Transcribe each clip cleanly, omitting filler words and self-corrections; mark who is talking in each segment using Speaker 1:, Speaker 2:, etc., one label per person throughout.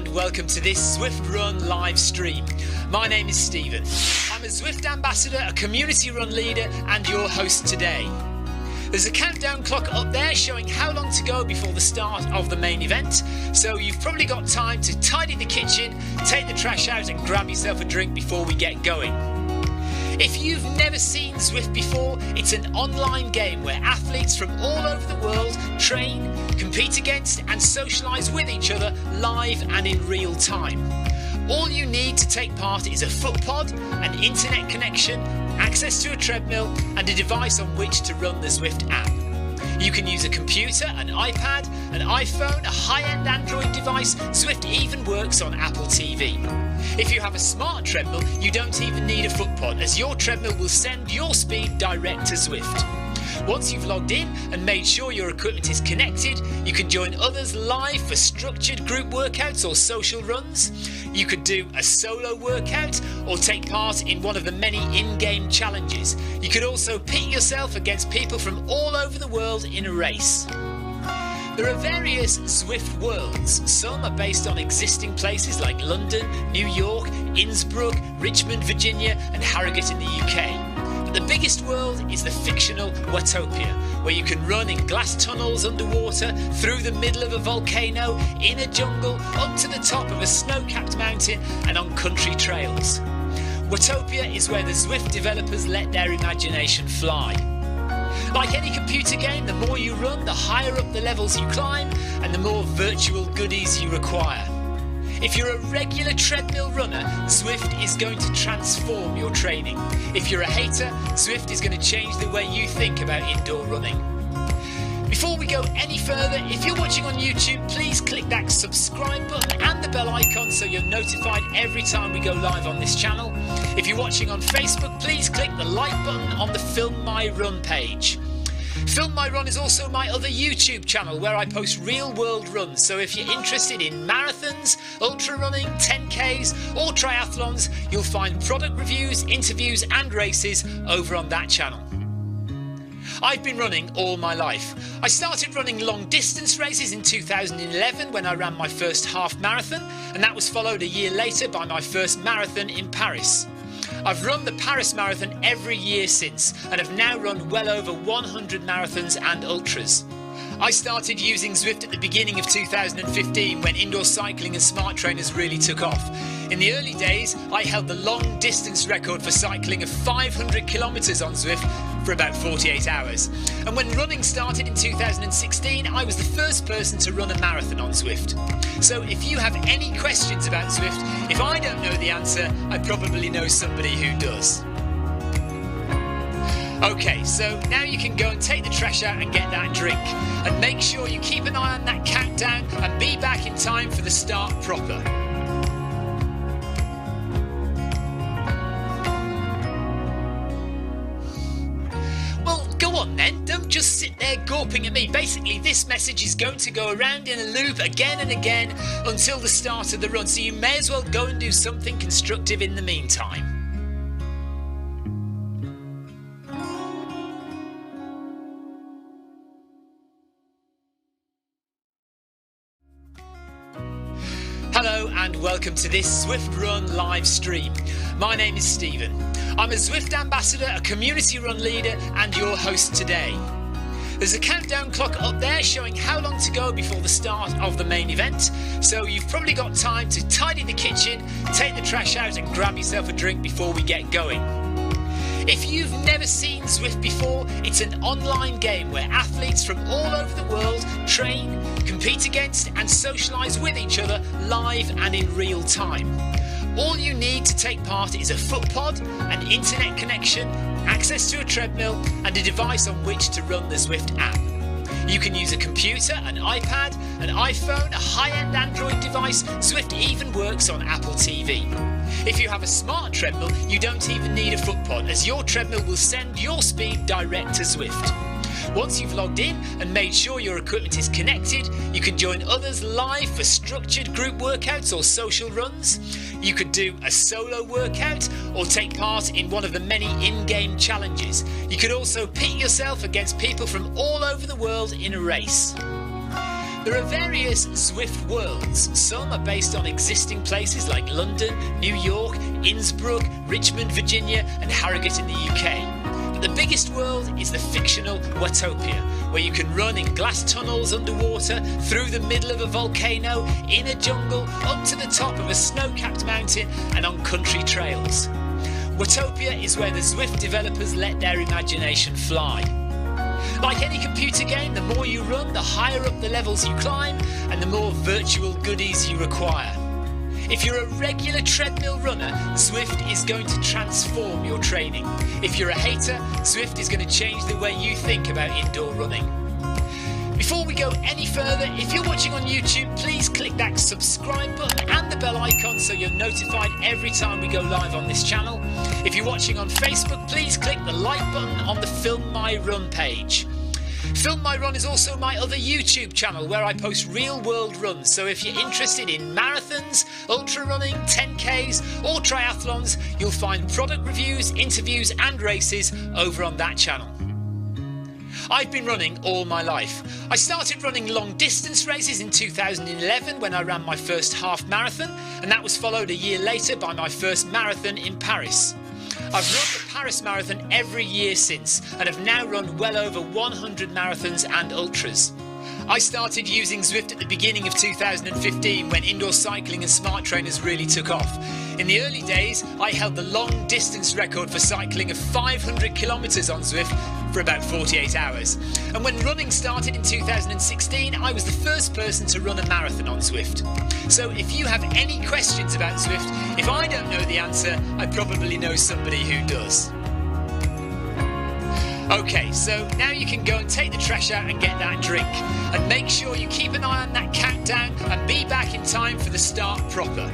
Speaker 1: and welcome to this Zwift Run live stream. My name is Stephen. I'm a Zwift ambassador, a community run leader and your host today. There's a countdown clock up there showing how long to go before the start of the main event, so you've probably got time to tidy the kitchen, take the trash out and grab yourself a drink before we get going. If you've never seen Zwift before, it's an online game where athletes from all over the world train, compete against and socialise with each other live and in real time. All you need to take part is a foot pod, an internet connection, access to a treadmill and a device on which to run the Zwift app. You can use a computer, an iPad, an iPhone, a high-end Android device. Zwift even works on Apple TV. If you have a smart treadmill, you don't even need a foot pod, as your treadmill will send your speed direct to Zwift. Once you've logged in and made sure your equipment is connected, you can join others live for structured group workouts or social runs. You could do a solo workout or take part in one of the many in-game challenges. You could also pit yourself against people from all over the world in a race. There are various Zwift worlds. Some are based on existing places like London, New York, Innsbruck, Richmond, Virginia and Harrogate in the UK. But the biggest world is the fictional Watopia, where you can run in glass tunnels underwater, through the middle of a volcano, in a jungle, up to the top of a snow-capped mountain and on country trails. Watopia is where the Zwift developers let their imagination fly. Like any computer game, the more you run, the higher up the levels you climb and the more virtual goodies you require. If you're a regular treadmill runner, Zwift is going to transform your training. If you're a hater, Zwift is going to change the way you think about indoor running. Before we go any further, if you're watching on YouTube, please click that subscribe button and the bell icon so you're notified every time we go live on this channel. If you're watching on Facebook, please click the like button on the Film My Run page. Film My Run is also my other YouTube channel where I post real world runs, so if you're interested in marathons, ultra running, 10Ks or triathlons, you'll find product reviews, interviews and races over on that channel. I've been running all my life. I started running long distance races in 2011 when I ran my first half marathon, and that was followed a year later by my first marathon in Paris. I've run the Paris Marathon every year since and have now run well over 100 marathons and ultras. I started using Zwift at the beginning of 2015 when indoor cycling and smart trainers really took off. In the early days, I held the long distance record for cycling of 500 kilometres on Zwift for about 48 hours. And when running started in 2016, I was the first person to run a marathon on Zwift. So if you have any questions about Zwift, if I don't know the answer, I probably know somebody who does. Okay, so now you can go and take the trash out and get that drink. And make sure you keep an eye on that countdown and be back in time for the start proper. Well, go on then, don't just sit there gawping at me. Basically, this message is going to go around in a loop again and again until the start of the run, so you may as well go and do something constructive in the meantime. Hello and welcome to this Zwift Run live stream. My name is Stephen. I'm a Zwift ambassador, a community run leader and your host today. There's a countdown clock up there showing how long to go before the start of the main event, so you've probably got time to tidy the kitchen, take the trash out and grab yourself a drink before we get going. If you've never seen Zwift before, it's an online game where athletes from all over the world train, compete against and socialise with each other live and in real time. All you need to take part is a foot pod, an internet connection, access to a treadmill and a device on which to run the Zwift app. You can use a computer, an iPad, an iPhone, a high-end Android device. Zwift even works on Apple TV. If you have a smart treadmill, you don't even need a foot pod, as your treadmill will send your speed direct to Zwift. Once you've logged in and made sure your equipment is connected, you can join others live for structured group workouts or social runs. You could do a solo workout or take part in one of the many in-game challenges. You could also pit yourself against people from all over the world in a race. There There are various Zwift worlds. Some are based on existing places like London, New York, Innsbruck, Richmond, Virginia and Harrogate in the UK. But the biggest world is the fictional Watopia, where you can run in glass tunnels underwater, through the middle of a volcano, in a jungle, up to the top of a snow-capped mountain and on country trails. Watopia is where the Zwift developers let their imagination fly. Like any computer game, the more you run, the higher up the levels you climb and the more virtual goodies you require. If you're a regular treadmill runner, Zwift is going to transform your training. If you're a hater, Zwift is going to change the way you think about indoor running. Before we go any further, if you're watching on YouTube, please click that subscribe button and the bell icon so you're notified every time we go live on this channel. If you're watching on Facebook, please click the like button on the Film My Run page. Film My Run is also my other YouTube channel where I post real world runs, so if you're interested in marathons, ultra running, 10Ks or triathlons, you'll find product reviews, interviews and races over on that channel. I've been running all my life. I started running long distance races in 2011 when I ran my first half marathon, and that was followed a year later by my first marathon in Paris. I've run the Paris Marathon every year since and have now run well over 100 marathons and ultras. I started using Zwift at the beginning of 2015 when indoor cycling and smart trainers really took off. In the early days, I held the long distance record for cycling of 500 kilometres on Zwift for about 48 hours. And when running started in 2016, I was the first person to run a marathon on Zwift. So if you have any questions about Zwift, if I don't know the answer, I probably know somebody who does. Okay, so now you can go and take the trash out and get that drink. And make sure you keep an eye on that countdown and be back in time for the start proper.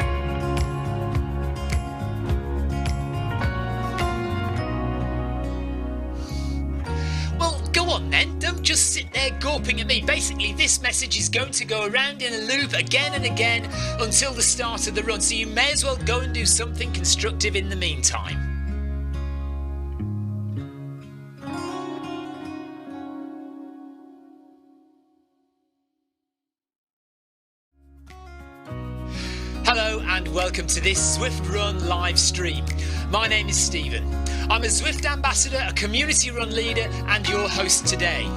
Speaker 1: Well, go on then, don't just sit there gawping at me. Basically, this message is going to go around in a loop again and again until the start of the run, so you may as well go and do something constructive in the meantime. Hello and welcome to this Zwift Run live stream. My name is Stephen. I'm a Zwift ambassador, a community run leader and your host today.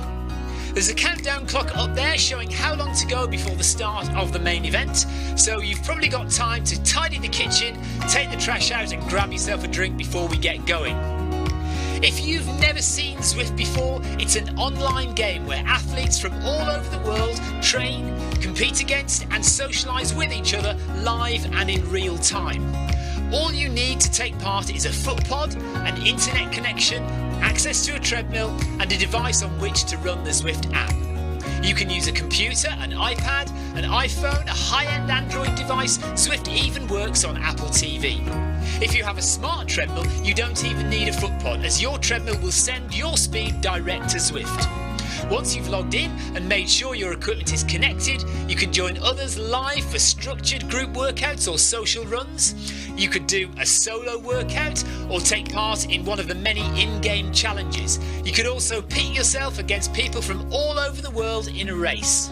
Speaker 1: There's a countdown clock up there showing how long to go before the start of the main event, so you've probably got time to tidy the kitchen, take the trash out and grab yourself a drink before we get going. If you've never seen Zwift before, it's an online game where athletes from all over the world train, compete against and socialise with each other live and in real time. All you need to take part is a foot pod, an internet connection, access to a treadmill and a device on which to run the Zwift app. You can use a computer, an iPad, an iPhone, a high-end Android device. Zwift even works on Apple TV. If you have a smart treadmill, you don't even need a foot pod, as your treadmill will send your speed direct to Zwift. Once you've logged in and made sure your equipment is connected, you can join others live for structured group workouts or social runs. You could do a solo workout or take part in one of the many in-game challenges. You could also pit yourself against people from all over the world in a race.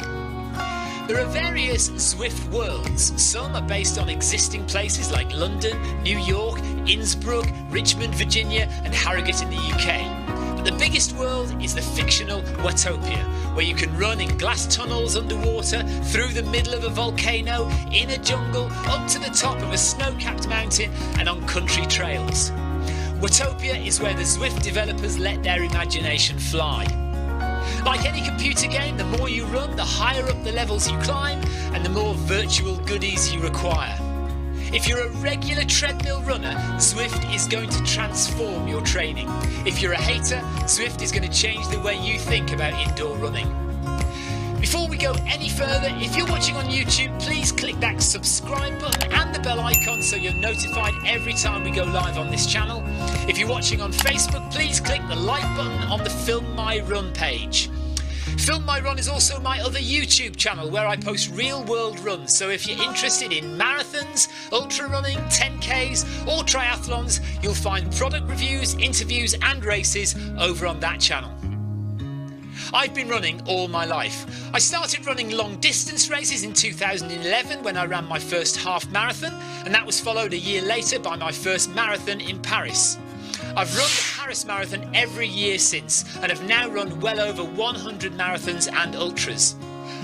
Speaker 1: There are various Zwift worlds. Some are based on existing places like London, New York, Innsbruck, Richmond, Virginia and Harrogate in the UK. But the biggest world is the fictional Watopia, where you can run in glass tunnels underwater, through the middle of a volcano, in a jungle, up to the top of a snow-capped mountain and on country trails. Watopia is where the Zwift developers let their imagination fly. Like any computer game, the more you run, the higher up the levels you climb and the more virtual goodies you require. If you're a regular treadmill runner, Zwift is going to transform your training. If you're a hater, Zwift is going to change the way you think about indoor running. Before we go any further, if you're watching on YouTube, please click that subscribe button and the bell icon so you're notified every time we go live on this channel. If you're watching on Facebook, please click the like button on the Film My Run page. Film My Run is also my other YouTube channel where I post real world runs, so if you're interested in marathons, ultra running, 10Ks or triathlons, you'll find product reviews, interviews and races over on that channel. I've been running all my life. I started running long distance races in 2011 when I ran my first half marathon, and that was followed a year later by my first marathon in Paris. I've run the Paris Marathon every year since, and have now run well over 100 marathons and ultras.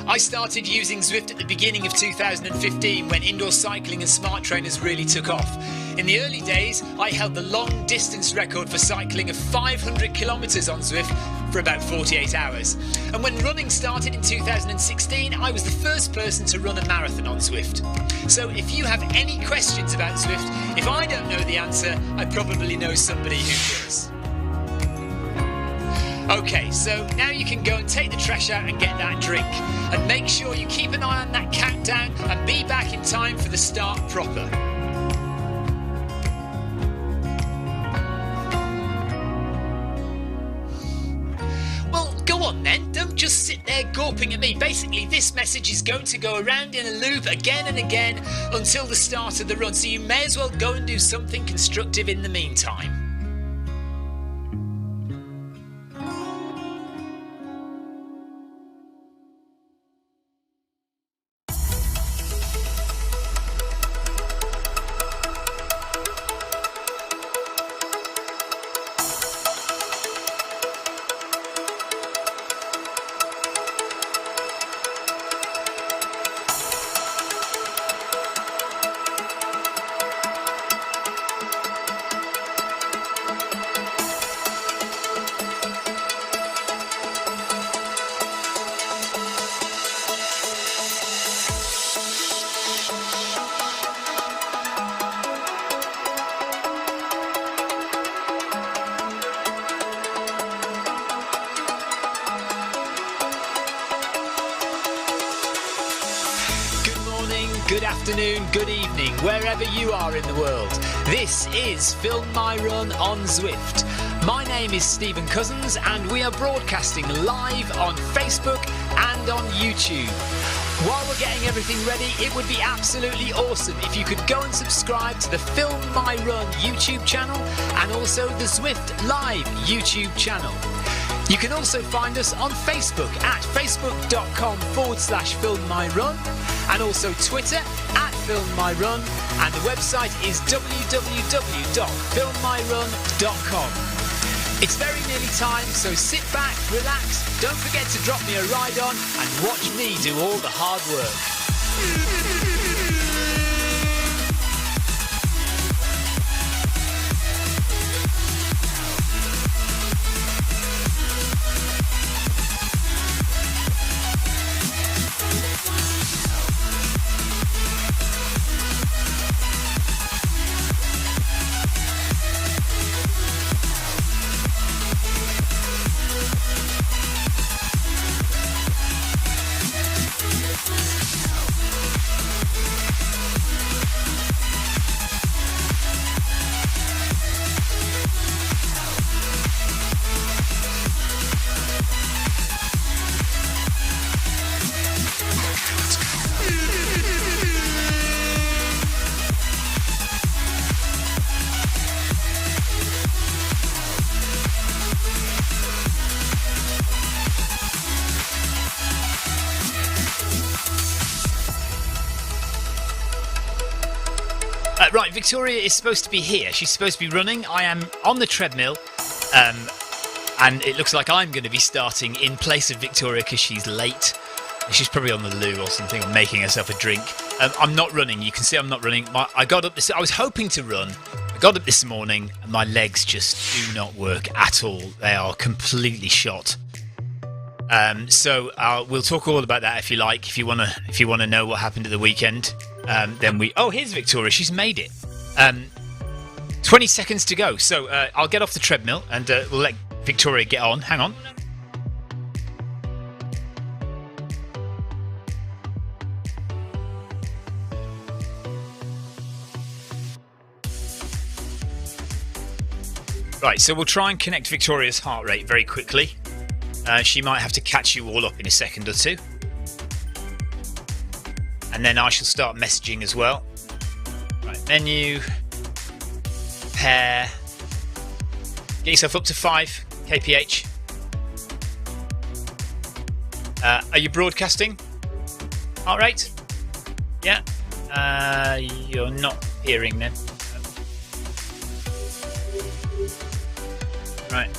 Speaker 1: I started using Zwift at the beginning of 2015 when indoor cycling and smart trainers really took off. In the early days, I held the long distance record for cycling of 500 kilometres on Zwift for about 48 hours. And when running started in 2016, I was the first person to run a marathon on Zwift. So if you have any questions about Zwift, if I don't know the answer, I probably know somebody who does. Okay, so now you can go and take the trash out and get that drink. And make sure you keep an eye on that countdown and be back in time for the start proper. Well, go on then, don't just sit there gawping at me. Basically, this message is going to go around in a loop again and again until the start of the run, so you may as well go and do something constructive in the meantime. Good afternoon, good evening, wherever you are in the world. This is Film My Run on Zwift. My name is Stephen Cousins and we are broadcasting live on Facebook and on YouTube. While we're getting everything ready, it would be absolutely awesome if you could go and subscribe to the Film My Run YouTube channel and also the Zwift Live YouTube channel. You can also find us on Facebook at facebook.com/filmmyrun and also Twitter at filmmyrun, and the website is www.filmmyrun.com. It's very nearly time, so sit back, relax, don't forget to drop me a ride on and watch me do all the hard work. Right, Victoria is supposed to be here. She's supposed to be running. I am on the treadmill, and it looks like I'm going to be starting in place of Victoria because she's late. She's probably on the loo or something, or making herself a drink. I'm not running. You can see I'm not running. I was hoping to run. I got up this morning, and my legs just do not work at all. They are completely shot. So we'll talk all about that if you like. If you want to know what happened at the weekend. Then here's Victoria. She's made it. 20 seconds to go. So I'll get off the treadmill and we'll let Victoria get on. Hang on. Right, so we'll try and connect Victoria's heart rate very quickly. She might have to catch you all up in a second or two. And then I shall start messaging as well. Right, menu, pair. Get yourself up to 5 kph. Are you broadcasting? All right. Yeah. You're not hearing then. Right.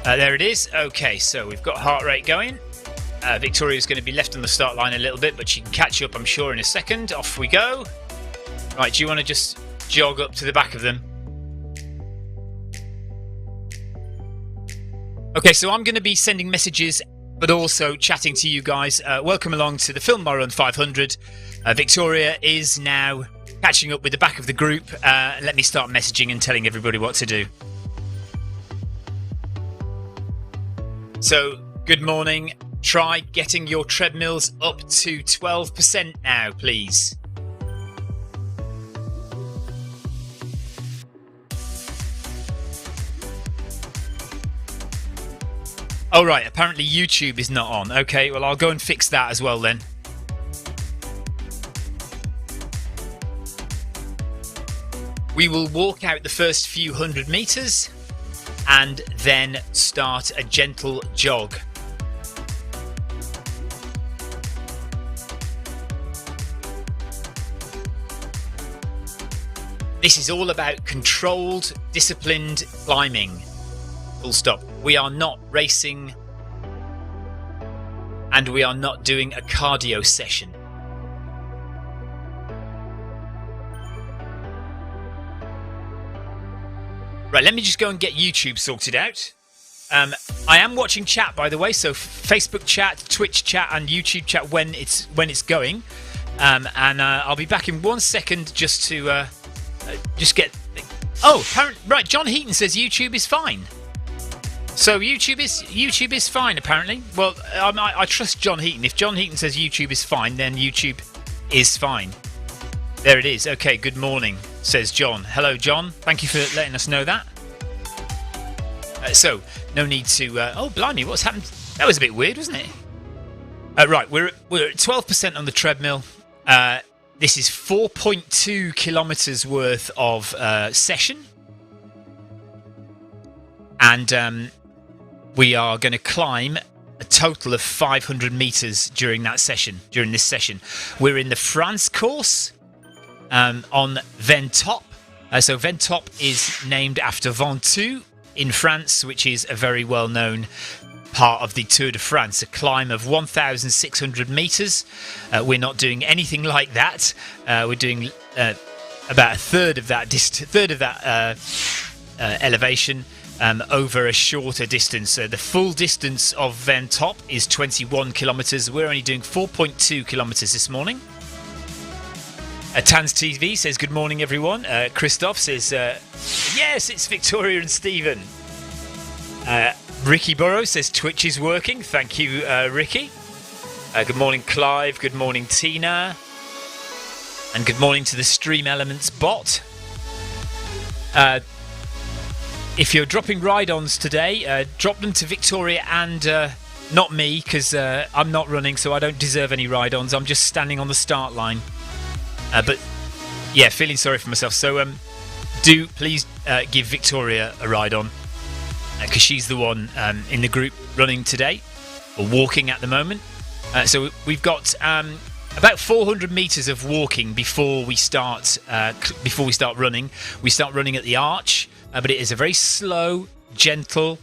Speaker 1: There it is. Okay, so we've got heart rate going. Victoria's going to be left on the start line a little bit, but she can catch up, I'm sure, in a second. Off we go. Right, do you want to just jog up to the back of them? Okay, so I'm going to be sending messages, but also chatting to you guys. Welcome along to the Film My Run 500. Victoria is now catching up with the back of the group. Let me start messaging and telling everybody what to do. So, good morning. Try getting your treadmills up to 12% now, please. Oh, right. Apparently YouTube is not on. Okay, well, I'll go and fix that as well then. We will walk out the first few 100 meters and then start a gentle jog. This is all about controlled, disciplined climbing. Full stop. We are not racing and we are not doing a cardio session. Right, let me just go and get YouTube sorted out. I am watching chat, by the way, so Facebook chat, Twitch chat and YouTube chat when it's going. And I'll be back in 1 second just to just get... Oh, right, John Heaton says YouTube is fine. So YouTube is fine, apparently. Well, I trust John Heaton. If John Heaton says YouTube is fine, then YouTube is fine. There it is. Okay, good morning, says John. Hello, John. Thank you for letting us know that. So, no need to... oh, blimey, what's happened? That was a bit weird, wasn't it? Right, we're at 12% on the treadmill. This is 4.2 kilometres worth of session. And we are going to climb a total of 500 metres during this session. We're in the France course on Ventop. So Ventop is named after Ventoux in France, which is a very well-known part of the Tour de France, a climb of 1,600 metres. We're not doing anything like that. We're doing about a third of that elevation over a shorter distance. The full distance of Ventop is 21 kilometres. We're only doing 4.2 kilometres this morning. Tans TV says, good morning, everyone. Christoph says, yes, it's Victoria and Stephen. Ricky Burrow says, Twitch is working. Thank you, Ricky. Good morning, Clive. Good morning, Tina. And good morning to the Stream Elements bot. If you're dropping ride-ons today, drop them to Victoria and not me, because I'm not running, so I don't deserve any ride-ons. I'm just standing on the start line. But yeah, feeling sorry for myself. So do please give Victoria a ride on, because she's the one in the group running today, or walking at the moment. So we've got about 400 meters of walking before we start running. We start running at the arch, but it is a very slow, gentle,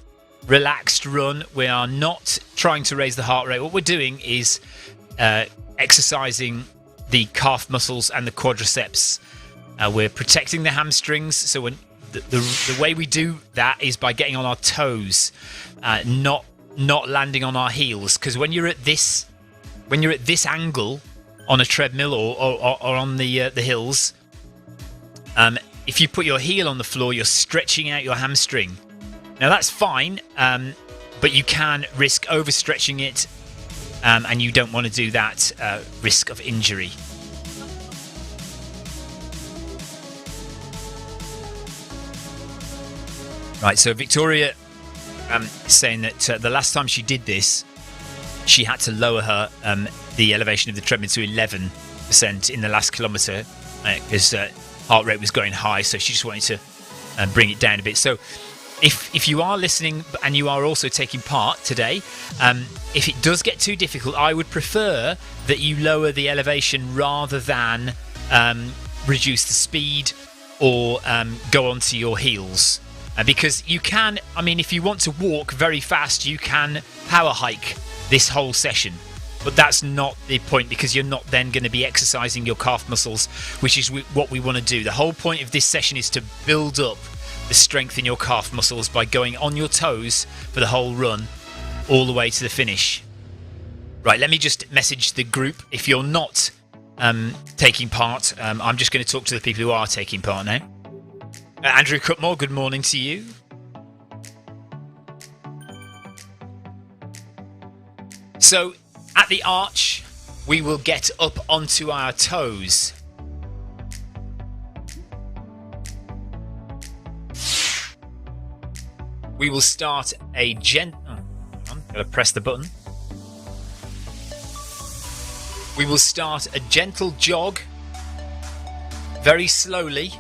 Speaker 1: relaxed run. We are not trying to raise the heart rate. What we're doing is exercising the calf muscles and the quadriceps. We're protecting the hamstrings. So when the way we do that is by getting on our toes, not landing on our heels. Because when you're at this angle on a treadmill or on the hills, if you put your heel on the floor, you're stretching out your hamstring. Now that's fine, but you can risk overstretching it. And you don't want to do that, risk of injury. Right, so Victoria is saying that the last time she did this, she had to lower her the elevation of the treadmill to 11% in the last kilometre, because heart rate was going high, so she just wanted to bring it down a bit. So If you are listening and you are also taking part today, if it does get too difficult, I would prefer that you lower the elevation rather than reduce the speed or go onto your heels. Because you can, if you want to walk very fast, you can power hike this whole session. But that's not the point, because you're not then going to be exercising your calf muscles, which is what we want to do. The whole point of this session is to build up the strength in your calf muscles by going on your toes for the whole run all the way to the finish. Right, let me just message the group. If you're not taking part, I'm just going to talk to the people who are taking part now. Andrew Cutmore, good morning to you. So at the arch, we will get up onto our toes. We will start a gotta press the button. We will start a gentle jog, very slowly,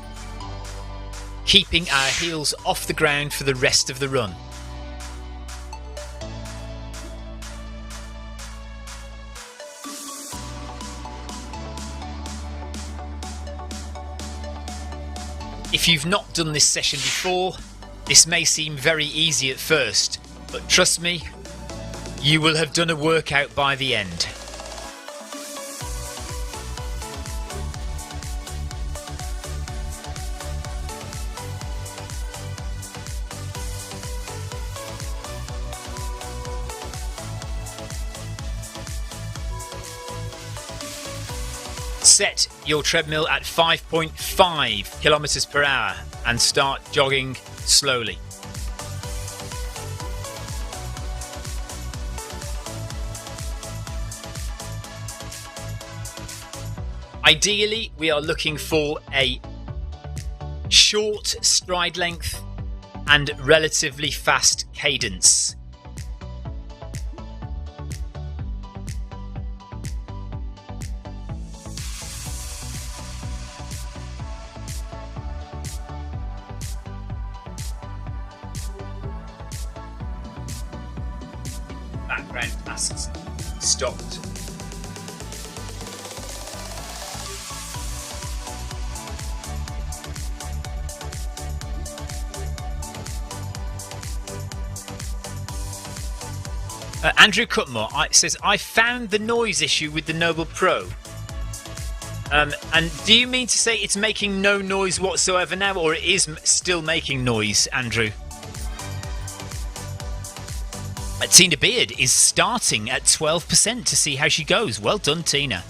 Speaker 1: keeping our heels off the ground for the rest of the run. If you've not done this session before, this may seem very easy at first, but trust me, you will have done a workout by the end. Set your treadmill at 5.5 kilometers per hour and start jogging slowly. Ideally, we are looking for a short stride length and relatively fast cadence. Background tasks stopped. Andrew Cutmore says, I found the noise issue with the Noble Pro. And do you mean to say it's making no noise whatsoever now, or it is still making noise, Andrew? Tina Beard is starting at 12% to see how she goes. Well done, Tina.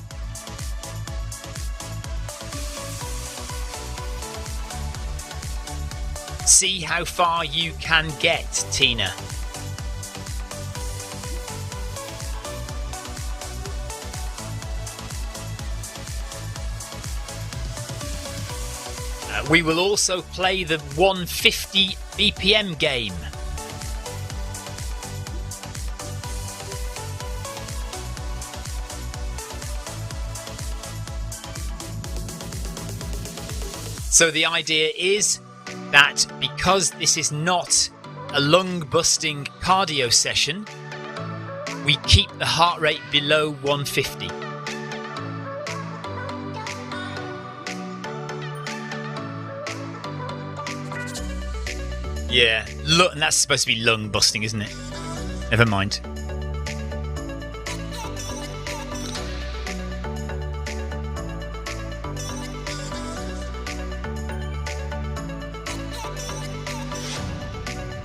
Speaker 1: See how far you can get, Tina. We will also play the 150 BPM game. So the idea is that because this is not a lung-busting cardio session, we keep the heart rate below 150. Yeah, and that's supposed to be lung-busting, isn't it? Never mind.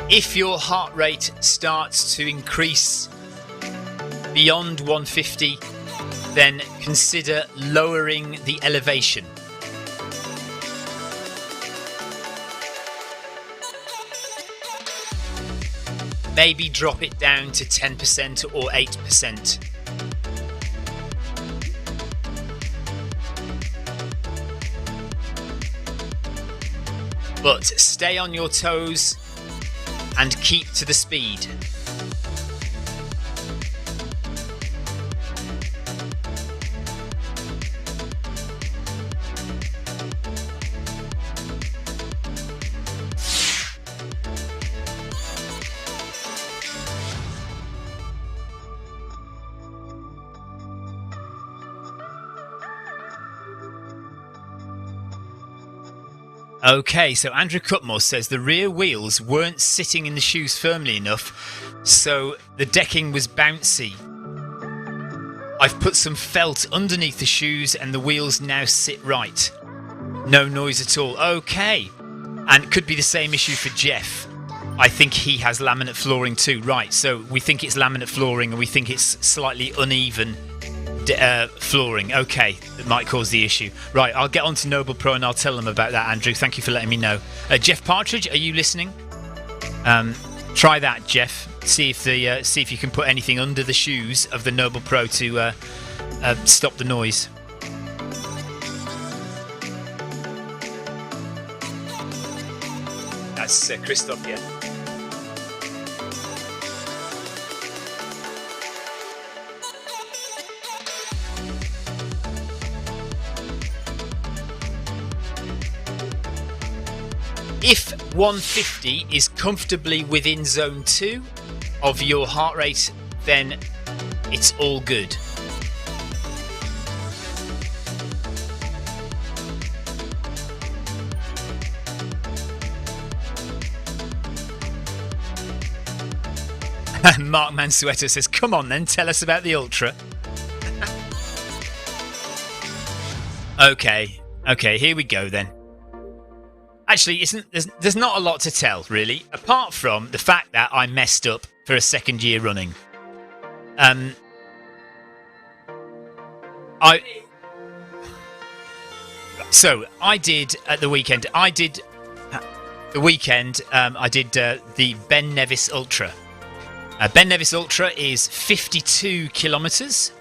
Speaker 1: If your heart rate starts to increase beyond 150, then consider lowering the elevation. Maybe drop it down to 10% or 8%. But stay on your toes and keep to the speed. Okay, so Andrew Cutmore says the rear wheels weren't sitting in the shoes firmly enough, so the decking was bouncy. I've put some felt underneath the shoes and the wheels now sit right. No noise at all. Okay. And it could be the same issue for Jeff. I think he has laminate flooring too. Right, so we think it's laminate flooring and we think it's slightly uneven flooring. Okay, that might cause the issue. Right, I'll get on to Noble Pro and I'll tell them about that, Andrew. Thank you for letting me know. Jeff Partridge, are you listening? Try that, Jeff. See if you can put anything under the shoes of the Noble Pro to stop the noise. That's Christoph, yeah. If 150 is comfortably within zone 2 of your heart rate, then it's all good. Mark Mansueto says, come on then, tell us about the Ultra. Okay, here we go then. Actually, there's not a lot to tell, really, apart from the fact that I messed up for a second year running. I did at the weekend. I did the Ben Nevis Ultra. Ben Nevis Ultra is 52 kilometres.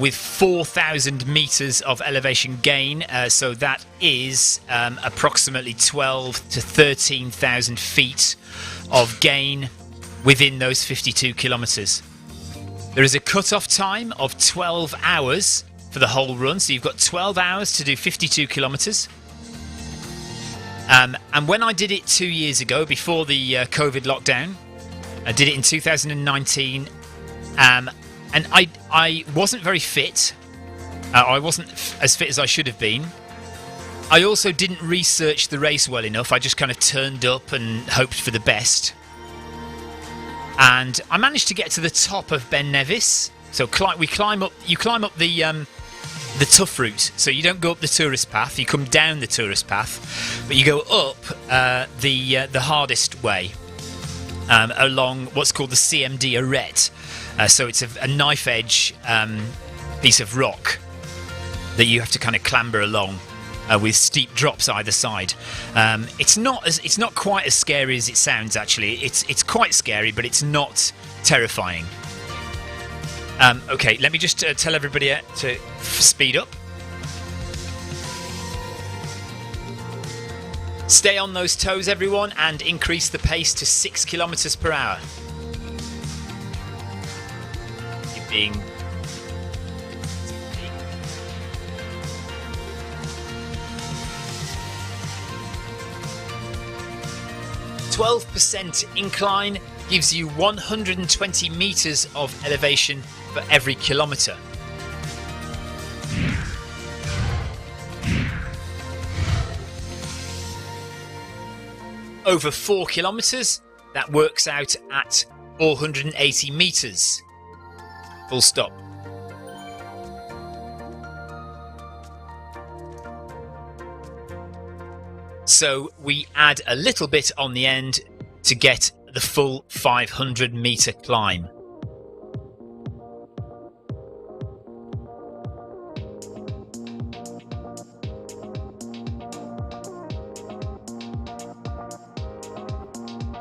Speaker 1: With 4,000 metres of elevation gain, so that is approximately 12 to 13,000 feet of gain within those 52 kilometres. There is a cut-off time of 12 hours for the whole run, so you've got 12 hours to do 52 kilometres. And when I did it 2 years ago, before the COVID lockdown, I did it in 2019, and I wasn't very fit. I wasn't as fit as I should have been. I also didn't research the race well enough. I just kind of turned up and hoped for the best. And I managed to get to the top of Ben Nevis. So you climb up the tough route. So you don't go up the tourist path. You come down the tourist path, but you go up the hardest way along what's called the CMD Arete. So it's a knife edge piece of rock that you have to kind of clamber along with steep drops either side. It's not quite as scary as it sounds. Actually, it's quite scary, but it's not terrifying. Okay, let me just tell everybody to speed up. Stay on those toes, everyone, and increase the pace to 6 kilometers per hour. Being 12% incline gives you 120 meters of elevation for every kilometer. Over 4 kilometers, that works out at 480 meters. Full stop. So we add a little bit on the end to get the full 500 meter climb.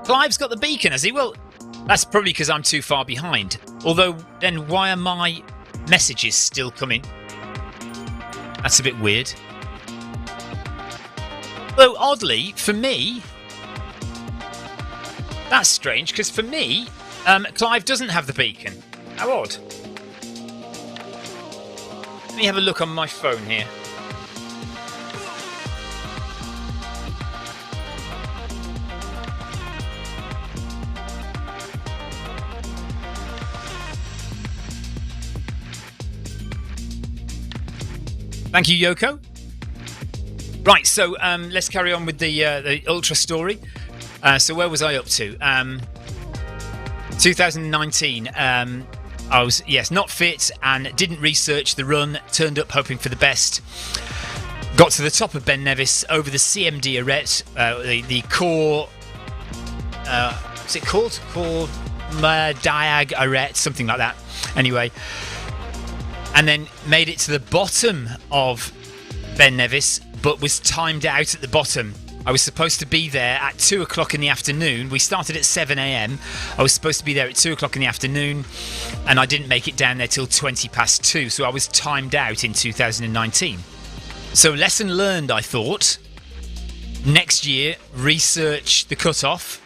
Speaker 1: Clive's got the beacon, has he? Well, that's probably because I'm too far behind. Although, then why are my messages still coming? That's a bit weird. Though, oddly, for me, that's strange, because for me, Clive doesn't have the beacon. How odd. Let me have a look on my phone here. Thank you, Yoko. Right, so let's carry on with the ultra story. So where was I up to? 2019. I was, yes, not fit and didn't research the run. Turned up hoping for the best. Got to the top of Ben Nevis over the CMD arete, the core. What's it called? Core Diag arete, something like that. Anyway, and then made it to the bottom of Ben Nevis, but was timed out at the bottom. I was supposed to be there at 2 o'clock in the afternoon. We started at 7 a.m. I was supposed to be there at 2 o'clock in the afternoon, and I didn't make it down there till 20 past 2, so I was timed out in 2019. So lesson learned, I thought. Next year, research the cut-off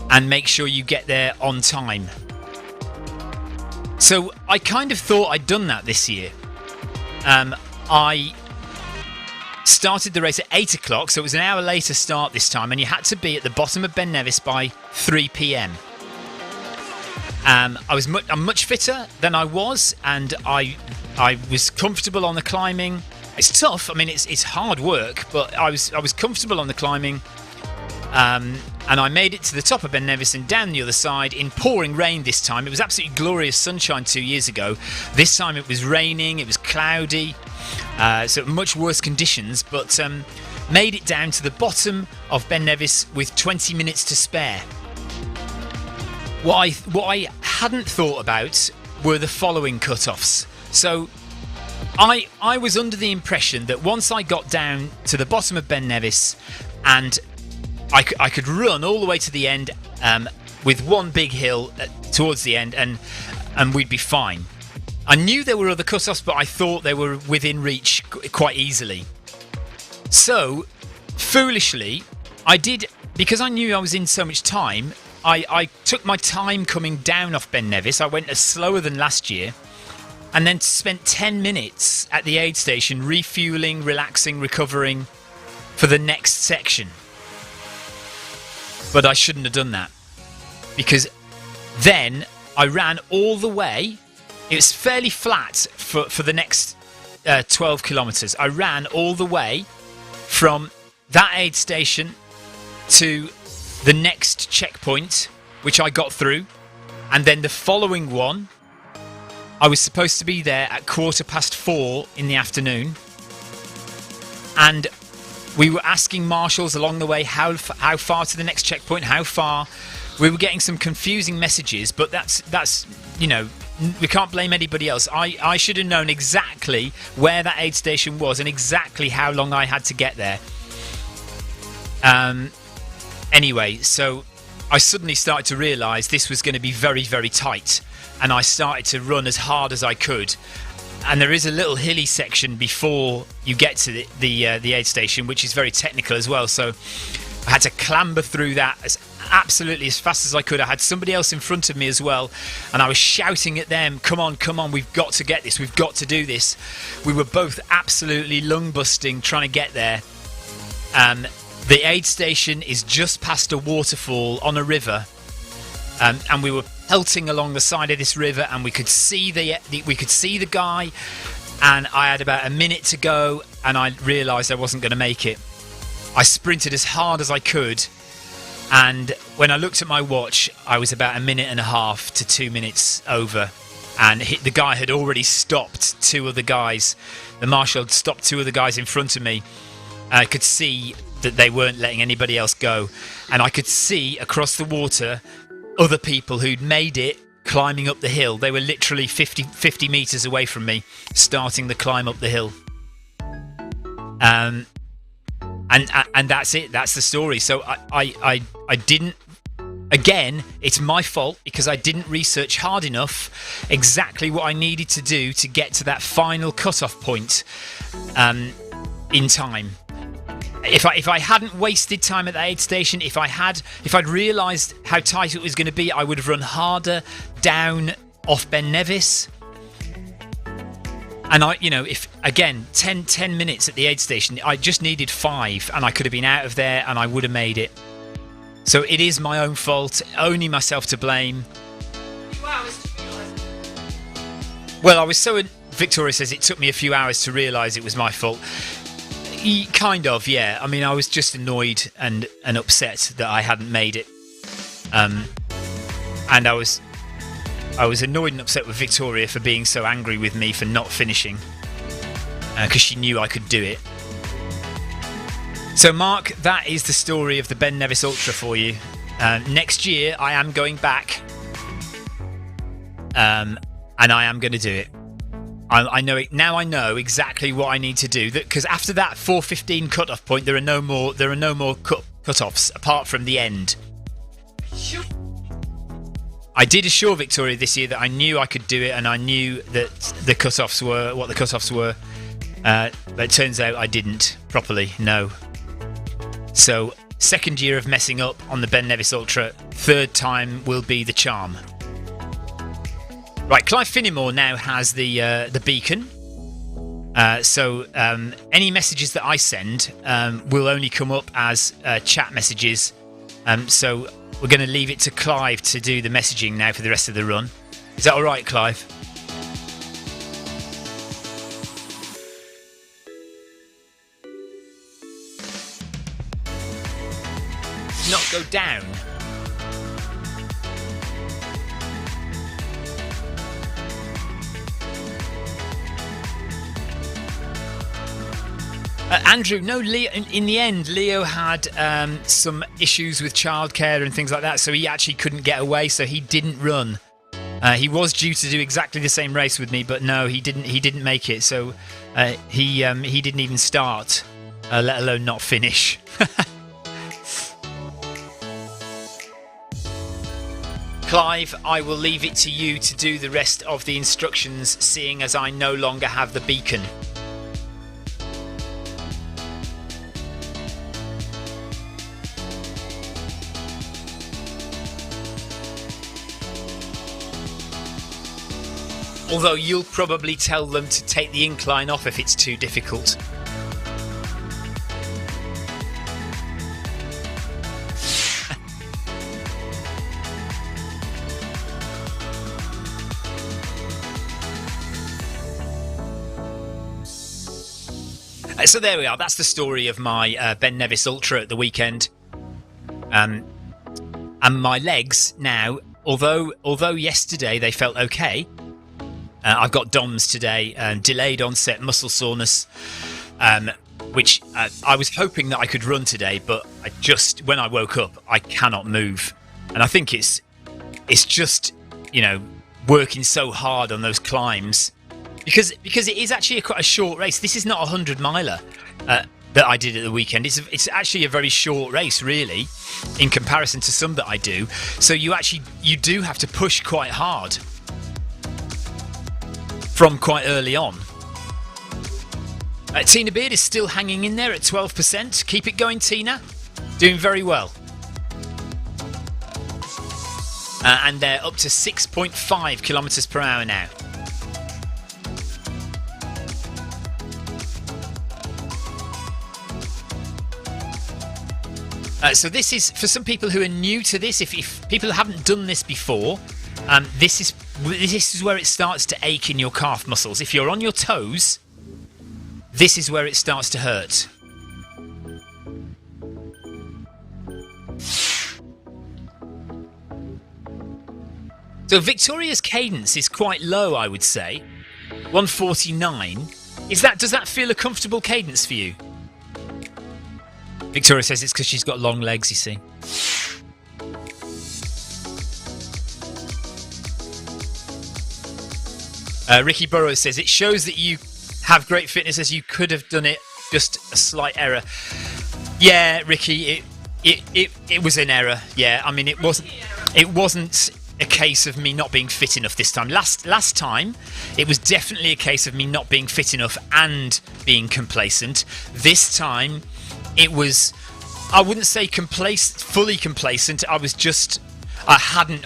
Speaker 1: and make sure you get there on time. So I kind of thought I'd done that this year. I started the race at 8 o'clock, so it was an hour later start this time, and you had to be at the bottom of Ben Nevis by 3 p.m. I'm much fitter than I was, and I was comfortable on the climbing. It's tough. I mean, it's hard work, but I was comfortable on the climbing. And I made it to the top of Ben Nevis and down the other side in pouring rain this time. It was absolutely glorious sunshine 2 years ago. This time it was raining, it was cloudy, so much worse conditions, but made it down to the bottom of Ben Nevis with 20 minutes to spare. What I hadn't thought about were the following cut-offs. So I was under the impression that once I got down to the bottom of Ben Nevis and I could run all the way to the end with one big hill towards the end and we'd be fine. I knew there were other cut-offs, but I thought they were within reach quite easily. So, foolishly, I did, because I knew I was in so much time, I took my time coming down off Ben Nevis. I went as slower than last year and then spent 10 minutes at the aid station refueling, relaxing, recovering for the next section. But I shouldn't have done that, because then I ran all the way. It was fairly flat for the next 12 kilometres. I ran all the way from that aid station to the next checkpoint, which I got through, and then the following one, I was supposed to be there at 4:15 in the afternoon, and we were asking marshals along the way how far to the next checkpoint, how far. We were getting some confusing messages, but that's you know, we can't blame anybody else. I should have known exactly where that aid station was and exactly how long I had to get there. Anyway, so I suddenly started to realise this was going to be very, very tight, and I started to run as hard as I could. And there is a little hilly section before you get to the aid station, which is very technical as well. So I had to clamber through that as fast as I could. I had somebody else in front of me as well, and I was shouting at them, come on, we've got to get this, we've got to do this. We were both absolutely lung busting trying to get there. The aid station is just past a waterfall on a river, and we were pelting along the side of this river, and we could see the guy, and I had about a minute to go, and I realised I wasn't going to make it. I sprinted as hard as I could, and when I looked at my watch, I was about a minute and a half to 2 minutes over, and the guy had already stopped two other guys. The marshal had stopped two other guys in front of me. I could see that they weren't letting anybody else go, and I could see across the water other people who'd made it climbing up the hill. They were literally 50 metres away from me, starting the climb up the hill. And that's it. That's the story. So I didn't. Again, it's my fault because I didn't research hard enough exactly what I needed to do to get to that final cut-off point in time. If I hadn't wasted time at the aid station, if I'd realised how tight it was going to be, I would have run harder down off Ben Nevis. And if again 10 minutes at the aid station, I just needed 5, and I could have been out of there, and I would have made it. So it is my own fault, only myself to blame. Well, I was so. Victoria says it took me a few hours to realise it was my fault. Kind of, yeah. I mean, I was just annoyed and upset that I hadn't made it. And I was annoyed and upset with Victoria for being so angry with me for not finishing, because she knew I could do it. So, Mark, that is the story of the Ben Nevis Ultra for you. Next year, I am going back, and I am going to do it. I know it now. I know exactly what I need to do. Because after that 4:15 cut-off point, there are no more cut-offs apart from the end. I did assure Victoria this year that I knew I could do it, and I knew that the cut-offs were what the cut-offs were. But it turns out I didn't properly. No. So, second year of messing up on the Ben Nevis Ultra. Third time will be the charm. Right, Clive Finnemore now has the beacon. So any messages that I send will only come up as chat messages. So we're going to leave it to Clive to do the messaging now for the rest of the run. Is that all right, Clive? Not go down. Andrew, no, Leo, in the end, Leo had some issues with childcare and things like that, so he actually couldn't get away, so he didn't run. He was due to do exactly the same race with me, but no, he didn't make it, so he didn't even start, let alone not finish. Clive, I will leave it to you to do the rest of the instructions, seeing as I no longer have the beacon. Although you'll probably tell them to take the incline off if it's too difficult. So there we are. That's the story of my Ben Nevis Ultra at the weekend. And my legs now, although yesterday they felt okay, I've got DOMS today, delayed onset muscle soreness, which I was hoping that I could run today, but when I woke up, I cannot move. And I think it's just, working so hard on those climbs. Because it is actually quite a short race. This is not a 100-miler that I did at the weekend. It's actually a very short race, really, in comparison to some that I do. So you do have to push quite hard from quite early on. Tina Beard is still hanging in there at 12%. Keep it going, Tina. Doing very well. And they're up to 6.5 kilometers per hour now. So this is, for some people who are new to this, if people haven't done this before, this is where it starts to ache in your calf muscles. If you're on your toes, this is where it starts to hurt. So Victoria's cadence is quite low, I would say. 149. Does that feel a comfortable cadence for you? Victoria says it's because she's got long legs, you see. Ricky Burrows says, it shows that you have great fitness as you could have done it, just a slight error. Yeah, Ricky, it was an error. Yeah, I mean, it wasn't a case of me not being fit enough this time. Last time, it was definitely a case of me not being fit enough and being complacent. This time, it was, I wouldn't say fully complacent. I was just, I hadn't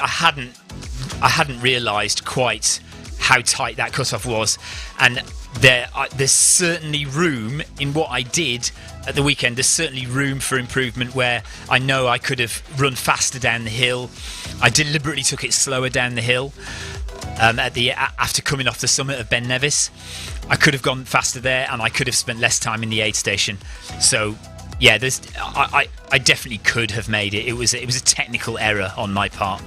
Speaker 1: realised quite how tight that cutoff was, and there's certainly room in what I did at the weekend. There's certainly room for improvement where I know I could have run faster down the hill. I deliberately took it slower down the hill, after coming off the summit of Ben Nevis. I could have gone faster there, and I could have spent less time in the aid station. So yeah, I definitely could have made it. It was a technical error on my part.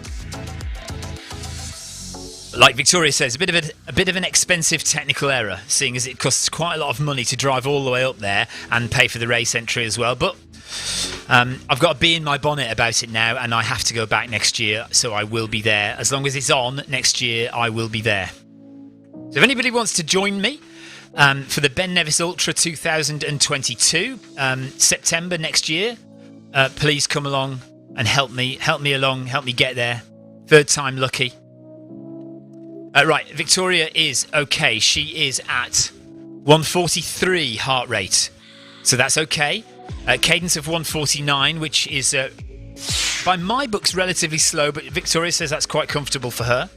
Speaker 1: Like Victoria says, a bit of an expensive technical error, seeing as it costs quite a lot of money to drive all the way up there and pay for the race entry as well. But I've got a bee in my bonnet about it now, and I have to go back next year, so I will be there. As long as it's on next year, I will be there. So if anybody wants to join me for the Ben Nevis Ultra 2022, September next year, please come along and help me get there. Third time lucky. Right, Victoria is okay. She is at 143 heart rate, so that's okay. Cadence of 149, which is by my books relatively slow, but Victoria says that's quite comfortable for her.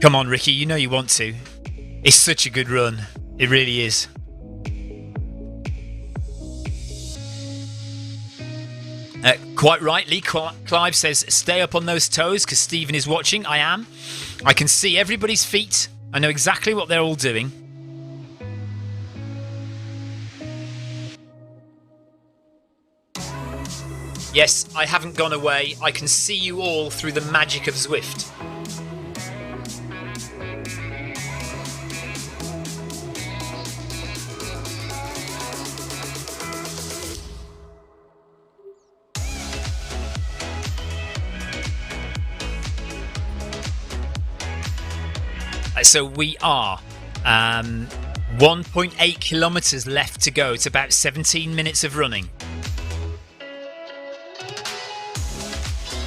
Speaker 1: Come on, Ricky, you know you want to. It's such a good run. It really is. Quite rightly, Clive says, stay up on those toes because Stephen is watching. I am. I can see everybody's feet. I know exactly what they're all doing. Yes, I haven't gone away. I can see you all through the magic of Zwift. So we are 1.8 kilometres left to go. It's about 17 minutes of running.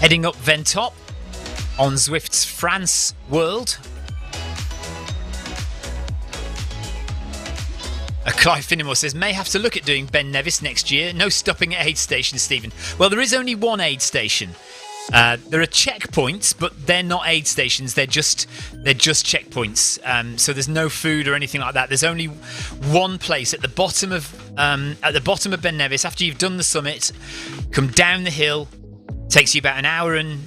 Speaker 1: Heading up Ventop on Zwift's France World. Clive Finnemore says, may have to look at doing Ben Nevis next year. No stopping at aid stations, Stephen. Well, there is only one aid station. There are checkpoints, but they're not aid stations. They're just checkpoints. So there's no food or anything like that. There's only one place at the bottom of Ben Nevis. After you've done the summit, come down the hill. Takes you about an hour and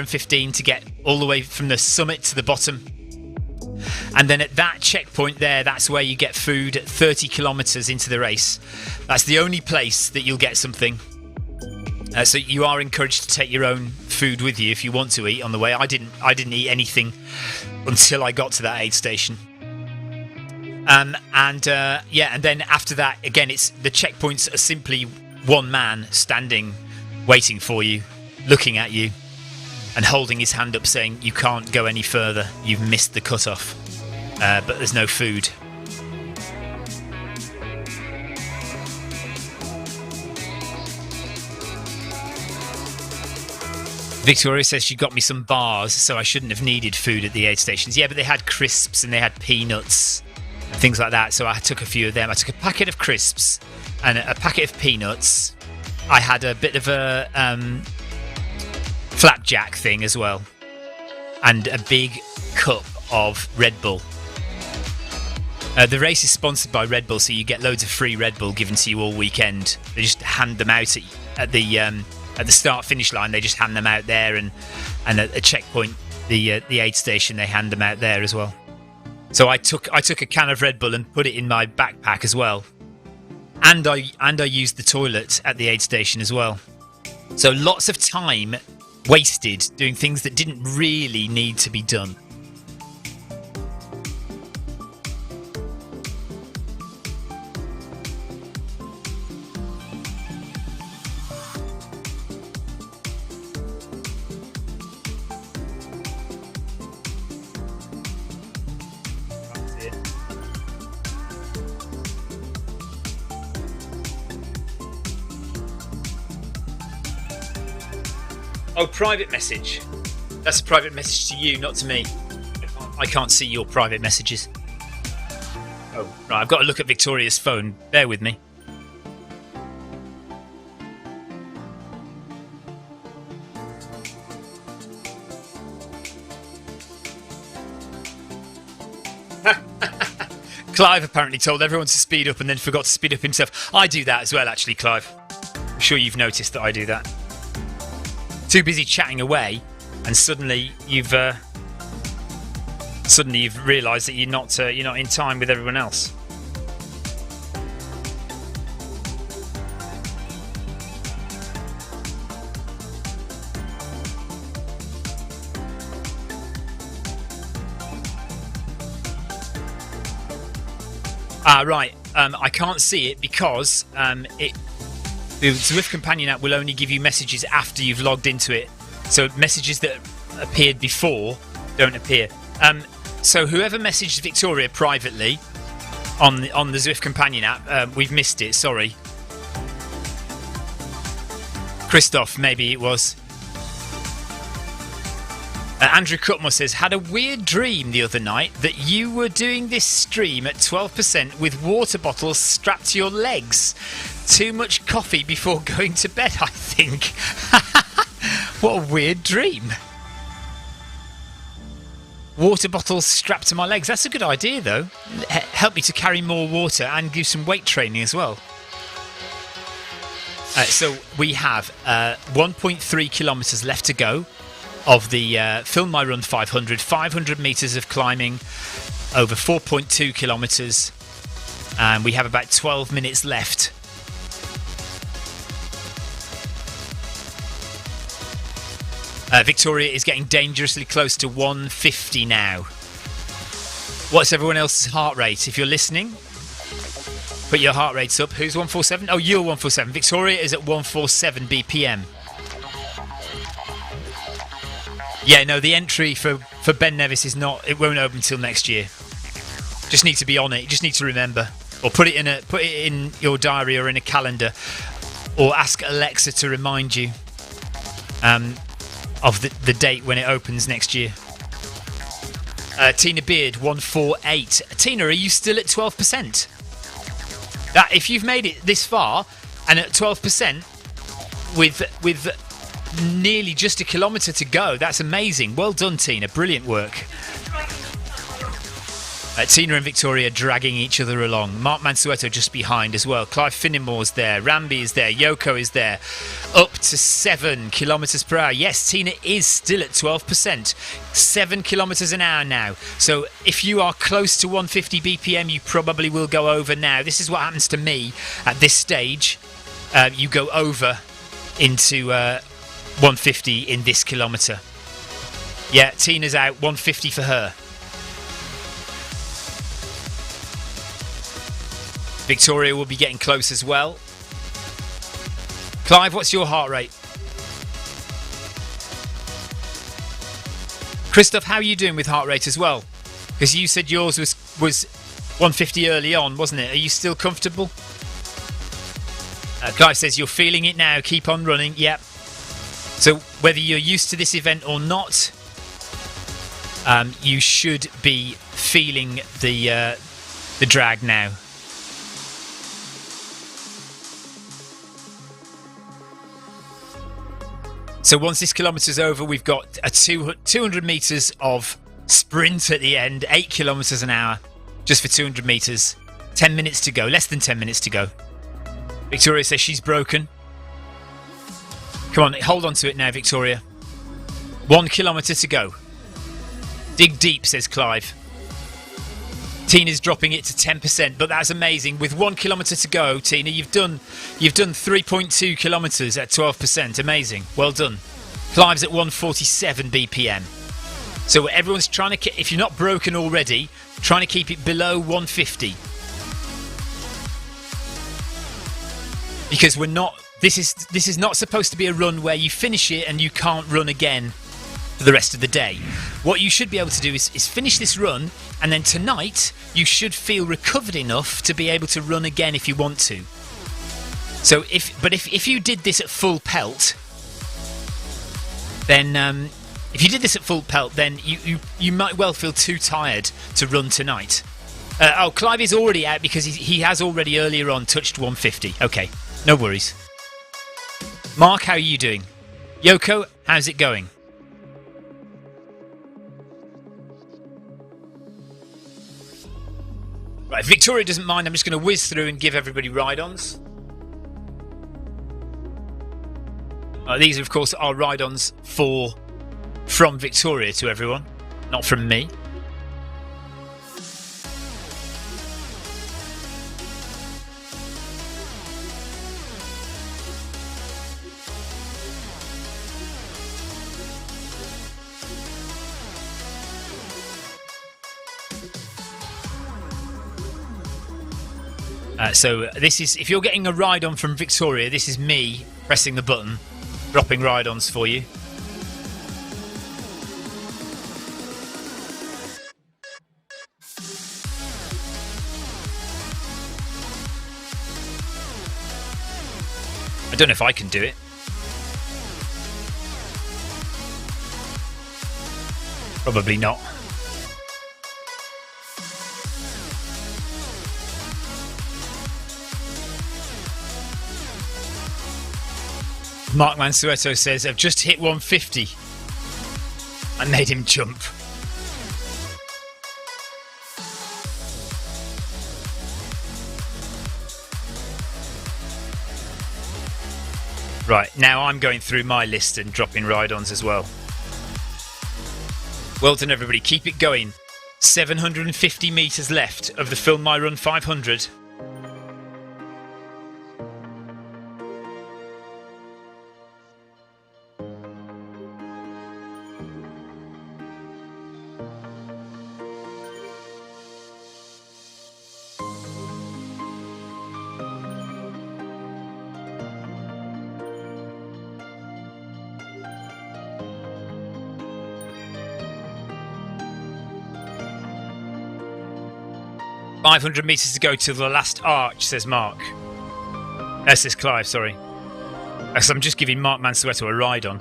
Speaker 1: 15 to get all the way from the summit to the bottom. And then at that checkpoint there, that's where you get food at 30 kilometres into the race. That's the only place that you'll get something. So you are encouraged to take your own food with you if you want to eat on the way. I didn't eat anything until I got to that aid station. And then after that, again, it's the checkpoints are simply one man standing, waiting for you, looking at you, and holding his hand up saying, you can't go any further, you've missed the cutoff. But there's no food. Victoria says she got me some bars, so I shouldn't have needed food at the aid stations. Yeah, but they had crisps and they had peanuts, things like that, so I took a few of them. I took a packet of crisps and a packet of peanuts. I had a bit of a flapjack thing as well, and a big cup of Red Bull. The race is sponsored by Red Bull, so you get loads of free Red Bull given to you all weekend. They just hand them out at the start-finish line. They just hand them out there, and at a checkpoint, the aid station, they hand them out there as well. So I took a can of Red Bull and put it in my backpack as well. And I used the toilet at the aid station as well. So lots of time wasted doing things that didn't really need to be done. Oh, private message. That's a private message to you, not to me. I can't see your private messages. Oh, right, I've got to look at Victoria's phone. Bear with me. Clive apparently told everyone to speed up and then forgot to speed up himself. I do that as well, actually, Clive. I'm sure you've noticed that I do that. Too busy chatting away and suddenly you've realised that you're not in time with everyone else. Right. I can't see it because the Zwift Companion app will only give you messages after you've logged into it. So messages that appeared before don't appear. So whoever messaged Victoria privately on the Zwift Companion app, we've missed it. Sorry, Christoph, maybe it was. Andrew Cutmore says, had a weird dream the other night that you were doing this stream at 12% with water bottles strapped to your legs. Too much coffee before going to bed, I think. What a weird dream. Water bottles strapped to my legs. That's a good idea, though. Help me to carry more water and do some weight training as well. So we have 1.3 kilometres left to go of the Film My Run 500 metres of climbing, over 4.2 kilometres, and we have about 12 minutes left. Victoria is getting dangerously close to 150 now. What's everyone else's heart rate? If you're listening, put your heart rates up. Who's 147? Oh, you're 147. Victoria is at 147 BPM. Yeah, no, the entry for Ben Nevis is not. It won't open until next year. Just need to be on it. You just need to remember, or put it in your diary or in a calendar, or ask Alexa to remind you of the date when it opens next year. Tina Beard 148. Tina, are you still at 12%? That if you've made it this far and at 12% with nearly just a kilometre to go, that's amazing. Well done, Tina. Brilliant work. Tina and Victoria dragging each other along. Mark Mansueto just behind as well. Clive Finnimore's there. Rambi is there. Yoko is there. Up to 7 kilometres per hour. Yes, Tina is still at 12%. 7 kilometres an hour now. So if you are close to 150 BPM, you probably will go over now. This is what happens to me at this stage. You go over into 150 in this kilometre. Yeah, Tina's out. 150 for her. Victoria will be getting close as well. Clive, what's your heart rate? Christoph, how are you doing with heart rate as well? Because you said yours was 150 early on, wasn't it? Are you still comfortable? Clive says you're feeling it now. Keep on running. Yep. So whether you're used to this event or not, you should be feeling the drag now. So once this kilometre's over, we've got a 200 metres of sprint at the end, 8 kilometres an hour, just for 200 metres. 10 minutes to go, less than 10 minutes to go. Victoria says she's broken. Come on, hold on to it now, Victoria. 1 kilometre to go. Dig deep, says Clive. Tina's dropping it to 10%, but that's amazing. With 1 kilometre to go, Tina, you've done 3.2 kilometres at 12%. Amazing. Well done. Clive's at 147 BPM. So everyone's trying to, if you're not broken already, trying to keep it below 150. Because we're not, this is not supposed to be a run where you finish it and you can't run again for the rest of the day. What you should be able to do is finish this run, and then tonight you should feel recovered enough to be able to run again if you want to. So if you did this at full pelt, then you might well feel too tired to run tonight. Clive is already out because he has already earlier on touched 150. Okay, no worries. Mark, how are you doing? Yoko, how's it going? Right, Victoria doesn't mind. I'm just going to whiz through and give everybody ride-ons. These, of course, are ride-ons for from Victoria to everyone, not from me. So this is, if you're getting a ride-on from Victoria, this is me pressing the button, dropping ride-ons for you. I don't know if I can do it. Probably not. Mark Mansueto says, I've just hit 150. I made him jump. Right, now I'm going through my list and dropping ride-ons as well. Well done, everybody. Keep it going. 750 metres left of the Film My Run 500. "500 metres to go to the last arch," says Mark. Says Clive, sorry. I'm just giving Mark Mansueto a ride on.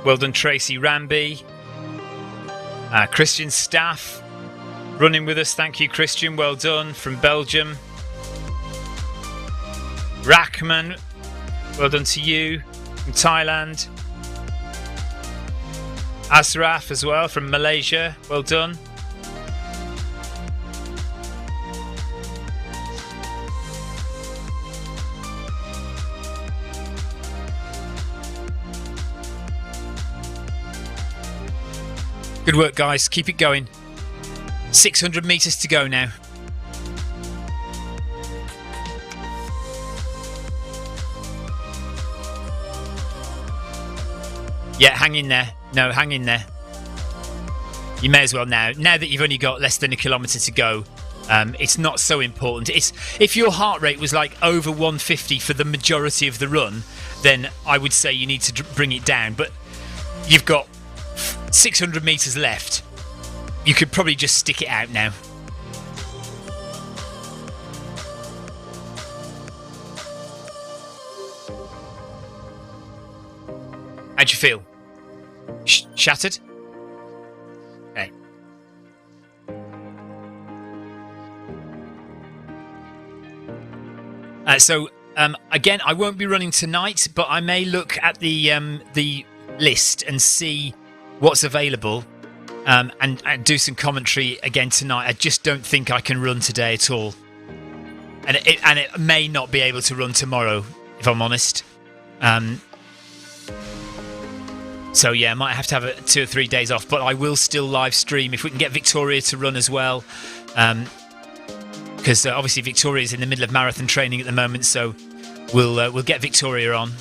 Speaker 1: Well done, Tracy Ramby. Christian Staff running with us. Thank you, Christian. Well done. From Belgium. Rachman, well done to you. From Thailand. Asraf as well from Malaysia. Well done. Good work, guys. Keep it going. 600 metres to go now. Yeah, hang in there. No, hang in there. You may as well now. Now that you've only got less than a kilometre to go, it's not so important. If your heart rate was like over 150 for the majority of the run, then I would say you need to bring it down. But you've got 600 metres left. You could probably just stick it out now. How'd you feel? Shattered? Okay. Again, I won't be running tonight, but I may look at the list and see what's available, and do some commentary again tonight. I just don't think I can run today at all, and it may not be able to run tomorrow, if I'm honest. So yeah, I might have to have 2 or 3 days off, but I will still live stream if we can get Victoria to run as well, because obviously Victoria is in the middle of marathon training at the moment, so we'll get Victoria on.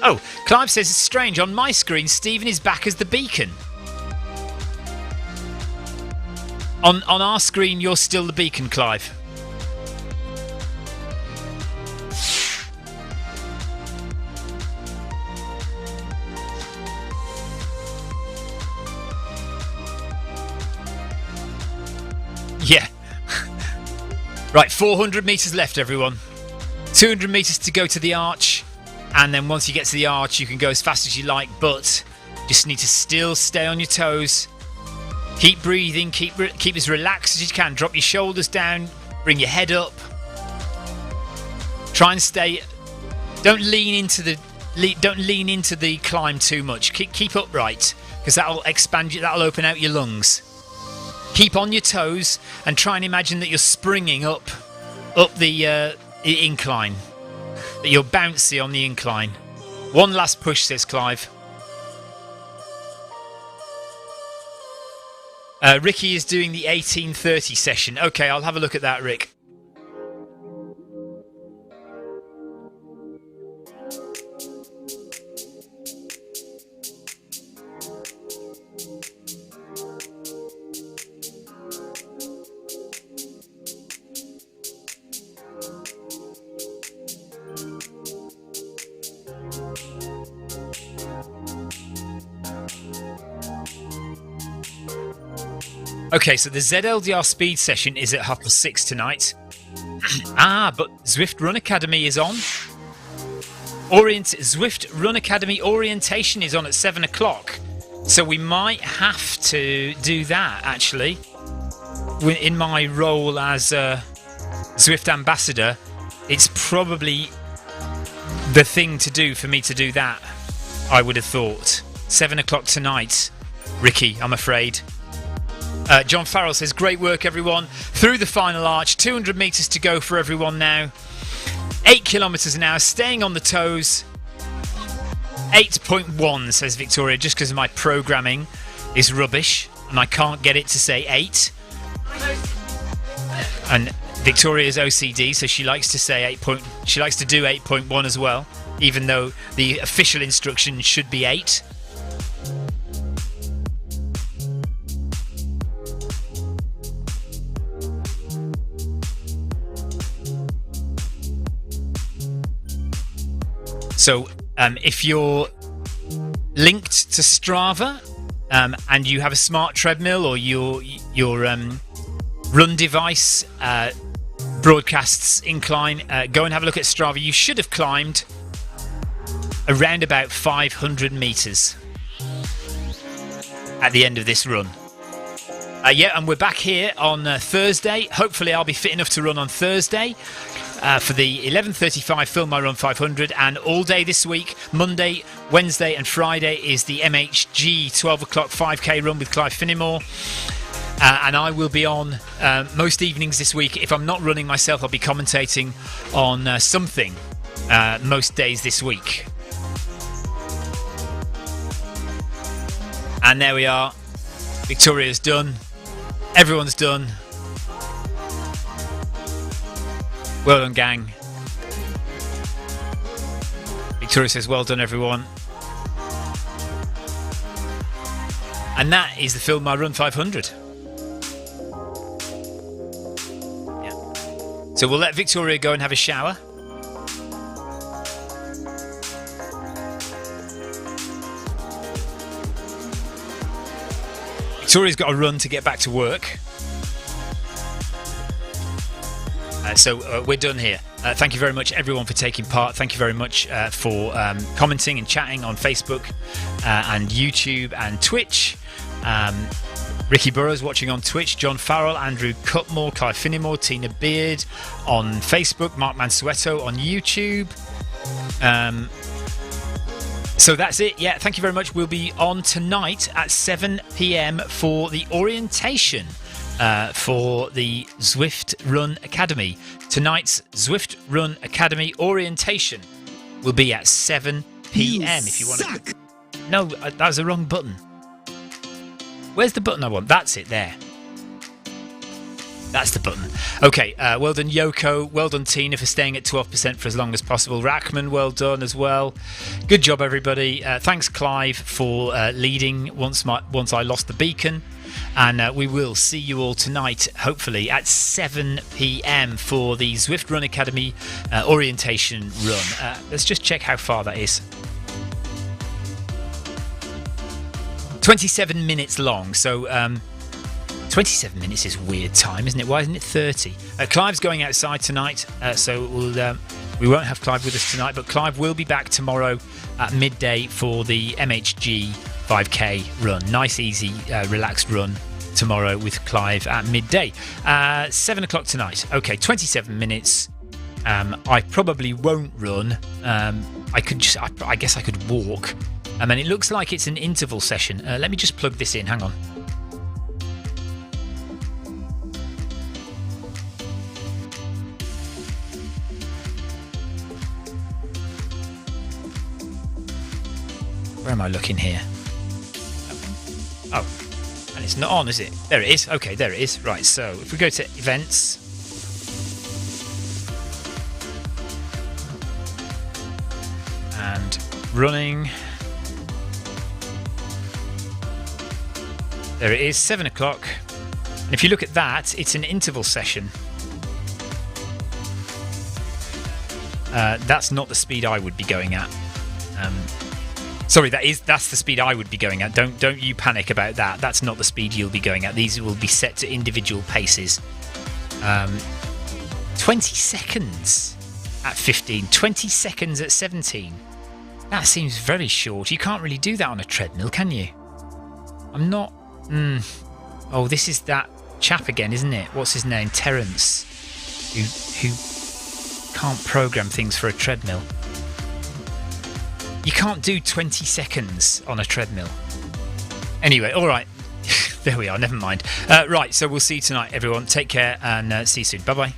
Speaker 1: Oh, Clive says it's strange. On my screen, Stephen is back as the beacon. On our screen, you're still the beacon, Clive. Yeah. Right, 400 metres left, everyone. 200 metres to go to the arch. And then once you get to the arch, you can go as fast as you like, but just need to still stay on your toes. Keep breathing, keep as relaxed as you can. Drop your shoulders down, bring your head up. Try and stay. Don't lean into the climb too much. Keep upright, because that'll expand you. That'll open out your lungs. Keep on your toes and try and imagine that you're springing up the incline. That you're bouncy on the incline. One last push, says Clive. Ricky is doing the 18:30 session. Okay, I'll have a look at that, Rick. Okay, so the ZLDR speed session is at 6:30 tonight. But Zwift Run Academy is on. Zwift Run Academy orientation is on at 7 o'clock. So we might have to do that, actually. In my role as a Zwift ambassador, it's probably the thing to do for me to do that, I would have thought. 7 o'clock tonight, Ricky, I'm afraid. John Farrell says, great work, everyone. Through the final arch, 200 metres to go for everyone now. 8 kilometres an hour, staying on the toes. 8.1, says Victoria, just because my programming is rubbish and I can't get it to say 8. And Victoria's OCD, so she likes to say 8. She likes to do 8.1 as well, even though the official instruction should be 8. So if you're linked to Strava and you have a smart treadmill or your run device broadcasts incline, go and have a look at Strava. You should have climbed around about 500 meters at the end of this run. And we're back here on Thursday. Hopefully I'll be fit enough to run on Thursday for the 11:35 Film My Run 500, and all day this week, Monday, Wednesday and Friday, is the MHG 12 o'clock 5k run with Clive Finnimore. And I will be on most evenings this week. If I'm not running myself, I'll be commentating on something most days this week. And there we are. Victoria's done. Everyone's done. Well done, gang. Victoria says, well done, everyone. And that is the Film My Run 500. Yeah. So we'll let Victoria go and have a shower. Victoria's got a run to get back to work. So we're done here. Thank you very much, everyone, for taking part. Thank you very much for commenting and chatting on Facebook and YouTube and Twitch. Ricky Burrows watching on Twitch, John Farrell, Andrew Cutmore, Clive Finnimore, Tina Beard on Facebook, Mark Mansueto on YouTube. So that's it. Yeah, thank you very much. We'll be on tonight at 7 p.m. for the orientation for the Zwift Run Academy. Tonight's Zwift Run Academy orientation will be at 7 p.m. if you want to. No, that was the wrong button. Where's the button I want? That's it there. That's the button. Okay, well done, Yoko. Well done, Tina, for staying at 12% for as long as possible. Rackman, well done as well. Good job, everybody. Thanks, Clive, for leading once I lost the beacon. And we will see you all tonight, hopefully, at 7 p.m. for the Zwift Run Academy orientation run. Let's just check how far that is. 27 minutes long, so 27 minutes is weird time, isn't it? Why isn't it 30? Clive's going outside tonight, so we won't have Clive with us tonight, but Clive will be back tomorrow at midday for the MHG 5k run. Nice, easy, relaxed run tomorrow with Clive at midday. 7 o'clock tonight. Okay, 27 minutes. I probably won't run. I guess I could walk. And it looks like it's an interval session. Let me just plug this in. Hang on. Where am I looking here? Oh, and it's not on, is it? There it is. Okay, there it is. Right, so if we go to events, and running, there it is, 7 o'clock. And if you look at that, it's an interval session. That's not the speed I would be going at. Sorry, that's the speed I would be going at. Don't you panic about that. That's not the speed you'll be going at. These will be set to individual paces. 20 seconds at 15, 20 seconds at 17. That seems very short. You can't really do that on a treadmill, can you? I'm not... Oh, this is that chap again, isn't it? What's his name? Terence, who can't program things for a treadmill. You can't do 20 seconds on a treadmill. Anyway, all right. There we are. Never mind. Right, so we'll see you tonight, everyone. Take care and see you soon. Bye-bye.